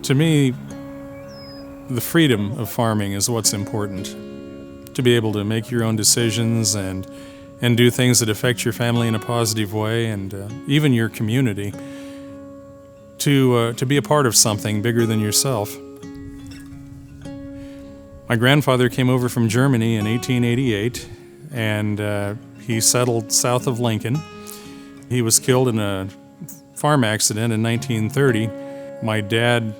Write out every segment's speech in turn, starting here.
To me, the freedom of farming is what's important. To be able to make your own decisions and do things that affect your family in a positive way, and even your community. To be a part of something bigger than yourself. My grandfather came over from Germany in 1888, and he settled south of Lincoln. He was killed in a farm accident in 1930. My dad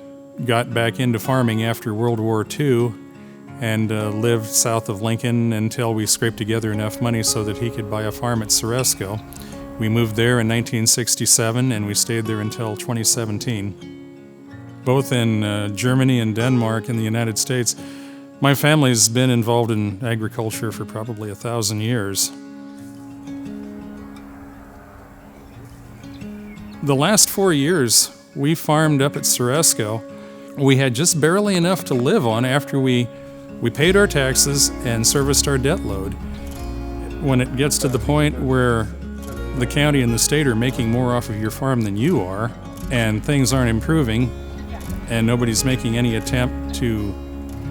got back into farming after World War II and lived south of Lincoln until we scraped together enough money so that he could buy a farm at Ceresco. We moved there in 1967, and we stayed there until 2017. Both in Germany and Denmark in the United States, my family's been involved in agriculture for probably 1,000 years. The last 4 years, we farmed up at Ceresco. We had just barely enough to live on after we paid our taxes and serviced our debt load. When it gets to the point where the county and the state are making more off of your farm than you are, and things aren't improving, and nobody's making any attempt to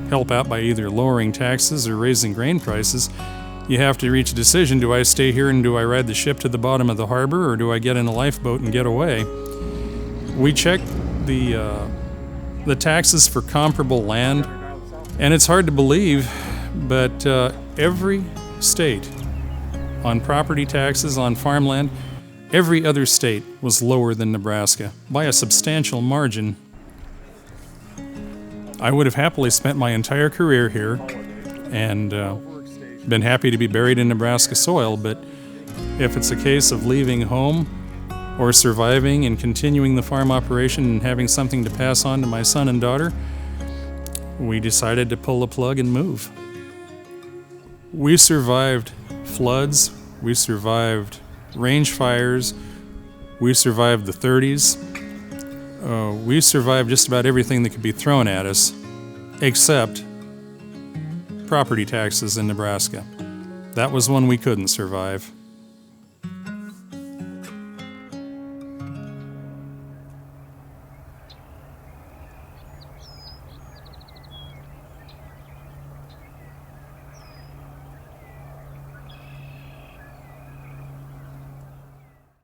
help out by either lowering taxes or raising grain prices, you have to reach a decision. Do I stay here and do I ride the ship to the bottom of the harbor, or do I get in a lifeboat and get away? We checked the taxes for comparable land, and it's hard to believe, but every state on property taxes on farmland, every other state was lower than Nebraska by a substantial margin. I would have happily spent my entire career here and been happy to be buried in Nebraska soil, but if it's a case of leaving home or surviving and continuing the farm operation and having something to pass on to my son and daughter, we decided to pull the plug and move. We survived floods, we survived range fires, we survived the 30s. We survived just about everything that could be thrown at us, except property taxes in Nebraska. That was one we couldn't survive.